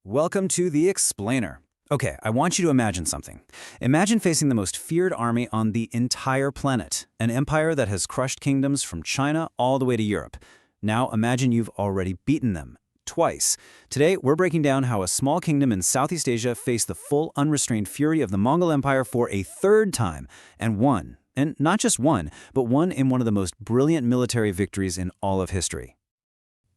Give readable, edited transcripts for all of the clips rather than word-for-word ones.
Welcome to The Explainer. Okay, I want you to imagine something. Imagine facing the most feared army on the entire planet, an empire that has crushed kingdoms from China all the way to Europe. Now imagine you've already beaten them, twice. Today, we're breaking down how a small kingdom in Southeast Asia faced the full unrestrained fury of the Mongol Empire for a third time, and won. And not just won, but won in one of the most brilliant military victories in all of history.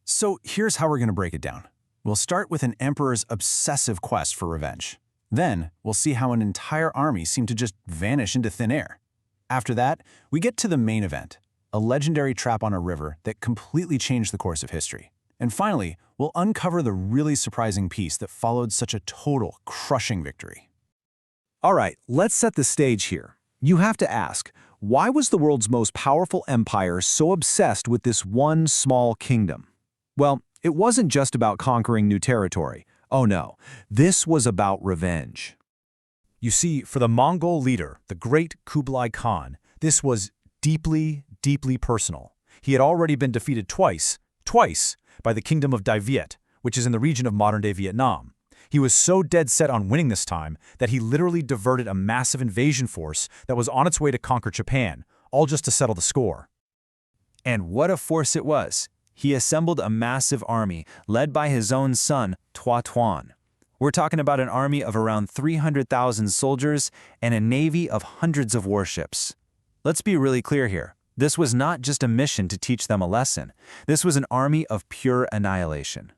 So here's how we're going to break it down. We'll start with an emperor's obsessive quest for revenge. Then, we'll see how an entire army seemed to just vanish into thin air. After that, we get to the main event, a legendary trap on a river that completely changed the course of history. And finally, we'll uncover the really surprising piece that followed such a total, crushing victory. All right, let's set the stage here. You have to ask, why was the world's most powerful empire so obsessed with this one small kingdom? Well, it wasn't just about conquering new territory. Oh no, this was about revenge. You see, for the Mongol leader, the great Kublai Khan, this was deeply, deeply personal. He had already been defeated twice, by the kingdom of Đại Việt, which is in the region of modern-day Vietnam. He was so dead set on winning this time that he literally diverted a massive invasion force that was on its way to conquer Japan, all just to settle the score. And what a force it was. He assembled a massive army led by his own son, Toghon. We're talking about an army of around 300,000 soldiers and a navy of hundreds of warships. Let's be really clear here. This was not just a mission to teach them a lesson. This was an army of pure annihilation.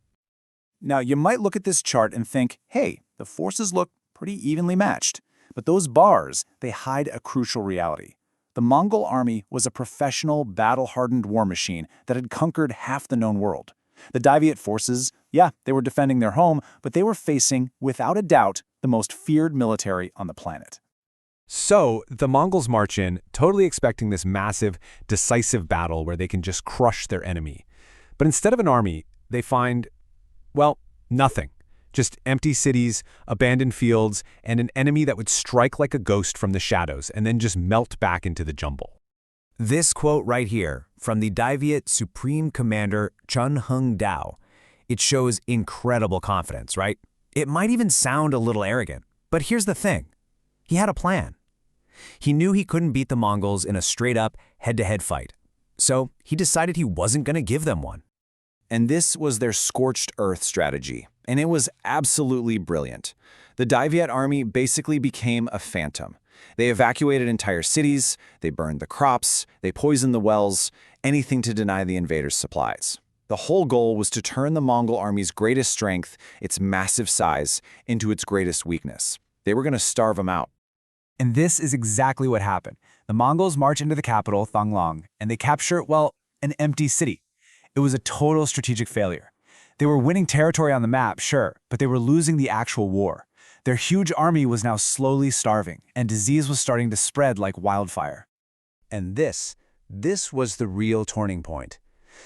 Now, you might look at this chart and think, hey, the forces look pretty evenly matched. But those bars, they hide a crucial reality. The Mongol army was a professional, battle-hardened war machine that had conquered half the known world. The Đại Việt forces, yeah, they were defending their home, but they were facing, without a doubt, the most feared military on the planet. So, the Mongols march in, totally expecting this massive, decisive battle where they can just crush their enemy. But instead of an army, they find, well, nothing. Just empty cities, abandoned fields, and an enemy that would strike like a ghost from the shadows and then just melt back into the jumble. This quote right here, from the Đại Việt Supreme Commander Trần Hưng Đạo, it shows incredible confidence, right? It might even sound a little arrogant, but here's the thing. He had a plan. He knew he couldn't beat the Mongols in a straight-up, head-to-head fight. So he decided he wasn't going to give them one. And this was their scorched earth strategy, and it was absolutely brilliant. The Đại Việt army basically became a phantom. They evacuated entire cities, they burned the crops, they poisoned the wells, anything to deny the invaders supplies. The whole goal was to turn the Mongol army's greatest strength, its massive size, into its greatest weakness. They were going to starve them out. And this is exactly what happened. The Mongols march into the capital, Thonglong, and they capture, well, an empty city. It was a total strategic failure. They were winning territory on the map, sure, but they were losing the actual war. Their huge army was now slowly starving, and disease was starting to spread like wildfire. And this was the real turning point.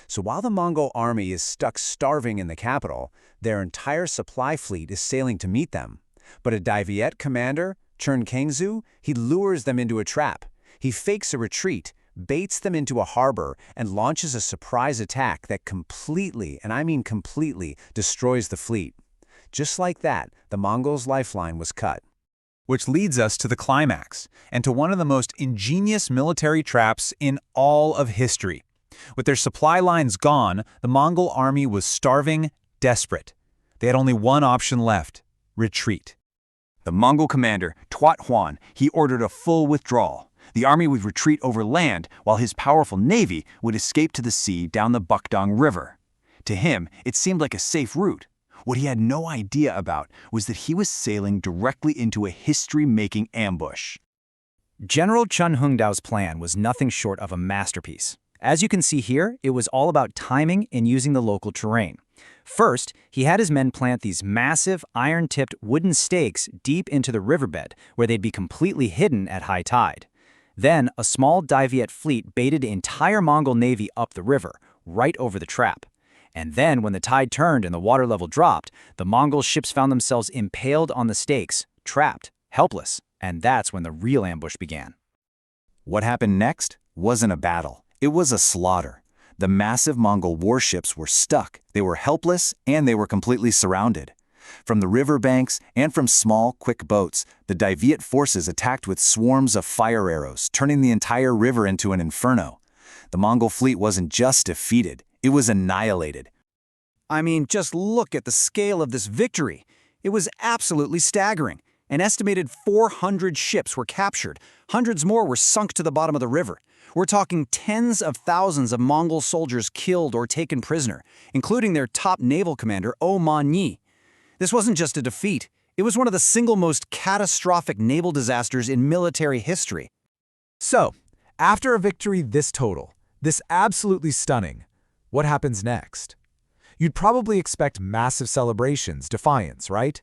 So while the Mongol army is stuck starving in the capital, their entire supply fleet is sailing to meet them. But a Đại Việt commander, Trần Hưng, he lures them into a trap. He fakes a retreat, baits them into a harbor, and launches a surprise attack that completely, and I mean completely, destroys the fleet. Just like that, the Mongols' lifeline was cut. Which leads us to the climax, and to one of the most ingenious military traps in all of history. With their supply lines gone, the Mongol army was starving, desperate. They had only one option left: retreat. The Mongol commander, Toghon, he ordered a full withdrawal. The army would retreat over land, while his powerful navy would escape to the sea down the Bukdong River. To him, it seemed like a safe route. What he had no idea about was that he was sailing directly into a history-making ambush. General Trần Hưng Đạo plan was nothing short of a masterpiece. As you can see here, it was all about timing and using the local terrain. First, he had his men plant these massive, iron-tipped wooden stakes deep into the riverbed, where they'd be completely hidden at high tide. Then, a small Đại Việt fleet baited the entire Mongol navy up the river, right over the trap. And then, when the tide turned and the water level dropped, the Mongol ships found themselves impaled on the stakes, trapped, helpless, and that's when the real ambush began. What happened next wasn't a battle. It was a slaughter. The massive Mongol warships were stuck, they were helpless, and they were completely surrounded. From the river banks and from small, quick boats, the Đại Việt forces attacked with swarms of fire arrows, turning the entire river into an inferno. The Mongol fleet wasn't just defeated, it was annihilated. I mean, just look at the scale of this victory. It was absolutely staggering. An estimated 400 ships were captured. Hundreds more were sunk to the bottom of the river. We're talking tens of thousands of Mongol soldiers killed or taken prisoner, including their top naval commander, O Man Nhi. This wasn't just a defeat. It was one of the single most catastrophic naval disasters in military history. So, after a victory this total, this absolutely stunning, what happens next? You'd probably expect massive celebrations, defiance, right?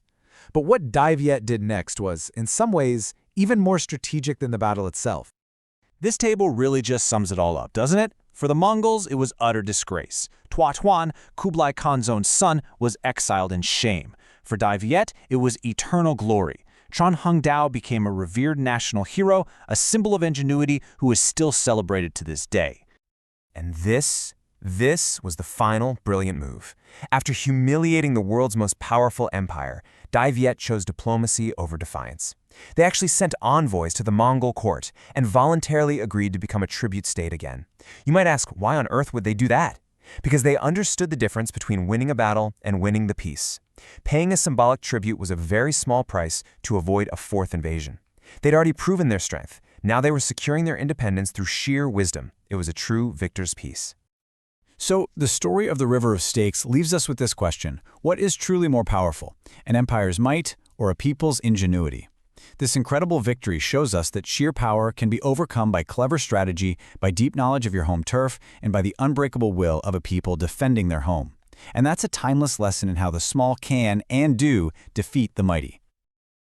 But what Đại Việt did next was, in some ways, even more strategic than the battle itself. This table really just sums it all up, doesn't it? For the Mongols, it was utter disgrace. Toghon, Kublai Khan's own son, was exiled in shame. For Đại Việt, it was eternal glory. Trần Hưng Đạo became a revered national hero, a symbol of ingenuity who is still celebrated to this day. And this was the final brilliant move. After humiliating the world's most powerful empire, Đại Việt chose diplomacy over defiance. They actually sent envoys to the Mongol court and voluntarily agreed to become a tribute state again. You might ask, why on earth would they do that? Because they understood the difference between winning a battle and winning the peace. Paying a symbolic tribute was a very small price to avoid a fourth invasion. They'd already proven their strength. Now they were securing their independence through sheer wisdom. It was a true victor's peace. So, the story of the River of Stakes leaves us with this question. What is truly more powerful, an empire's might or a people's ingenuity? This incredible victory shows us that sheer power can be overcome by clever strategy, by deep knowledge of your home turf, and by the unbreakable will of a people defending their home. And that's a timeless lesson in how the small can and do defeat the mighty.